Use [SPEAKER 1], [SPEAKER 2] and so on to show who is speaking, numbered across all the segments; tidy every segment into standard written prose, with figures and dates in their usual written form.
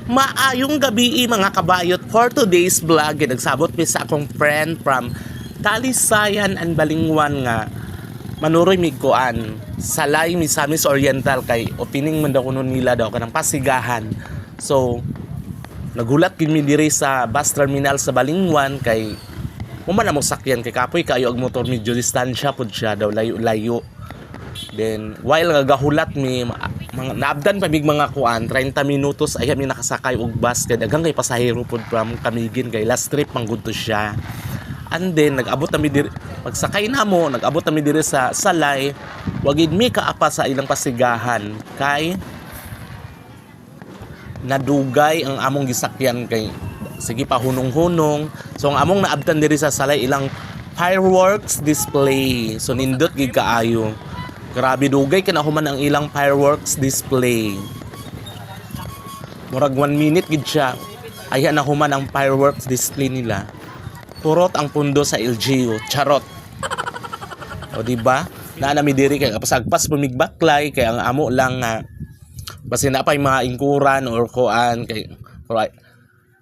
[SPEAKER 1] Maayong gabi mga kabayot. For today's vlog, nagsabot mi sa akong friend from Talisayan and Balingwan nga manuroy mi kuan Salay Misamis Oriental kay opening man daw kuno nila daw kanang pasigahan. So nagulat gid mi diri sa bus terminal sa Balingwan kay man mo sakyan kay kapoy kayo og motor medyo distansya pud siya daw layo-layo. Then while nagahulat mi naabdan pa mig mga kuan 30 minutos ay kami nakasakay og bus kay daghang kay pasahero pud from Camiguin kay last trip manggod to siya. And then nag-abot kami diri pagsakay namo nag-abot kami diri sa Salay wagid mi kaapa sa ilang pasigahan kay nadugay ang among gisakyan kay sige pa hunong-hunong. So ang among naabtan diri sa Salay ilang fireworks display. So nindot gid kaayo. Grabe dugay kinahuman ang ilang fireworks display. Murag 1 minute gid siya. Aya na human ang fireworks display nila. Turot ang pundo sa LGU. Charot. O diba? Naa nami diri kay pasagpas pumigbaklay kay ang amo lang nga basi na pay mga ingkuran or kuan kay right.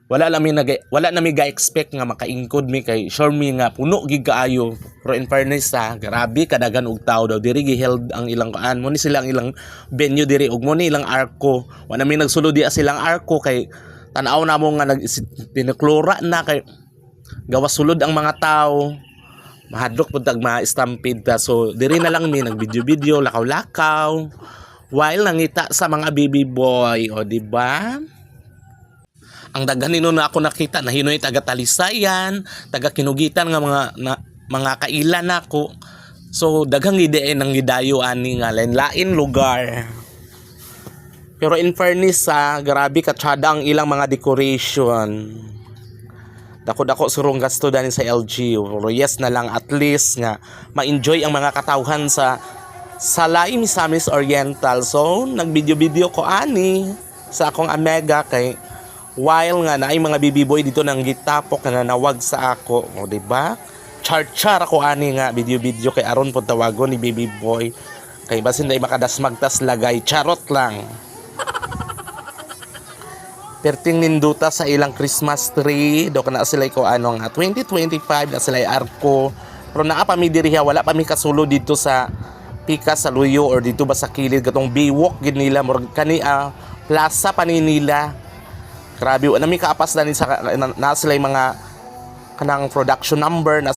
[SPEAKER 1] Wala nami ga-expect nga makaingkod mi kay sure mi nga puno gid kaayo. Pero in fairness grabe kadagan og tao daw diri giheld ang ilang kuan mo ni silang ilang venue diri ug mo ni ilang arko. Wa nami nagsulod di silang arko kay tan-aw na mo nga tinuklora na kay gawas sulod ang mga tao. Mahadlok pud tag mga stampede ta. So diri na lang mi nag-video-video lakaw-lakaw while nangita sa mga baby boy o di ba? Ang daghan nino na ako nakita na hinoy taga Talisayan, taga Kinugitan nga mga kailan nako. So daghang ideya nang gidayo ani nga lain-lain lugar. Pero in fairness grabe katsada ang ilang mga decoration. Dako-dako surong gasto dani sa LGU. Pero yes na lang at least nga ma-enjoy ang mga katawhan sa Salay Misamis Oriental. So nag-video ko ani sa akong Amega kay while nga naay mga baby boy dito nang gitapok na nanawag sa ako, o di ba? Char ako ani nga video kay aron pud tawagon ni baby boy kay basin dai makadasmagtas lagay, charot lang. Perting ninduta sa ilang Christmas tree, do kana sila ko ano nga 2025 na sila arko. Pero naa pa mi diri wala pa mi kasulo dito sa Pika sa Luyo or dito ba sa kilid katong Baywalk gid nila murag kani Plaza Paninila. Grabe, nami kaapas na sa sila mga kanang production number na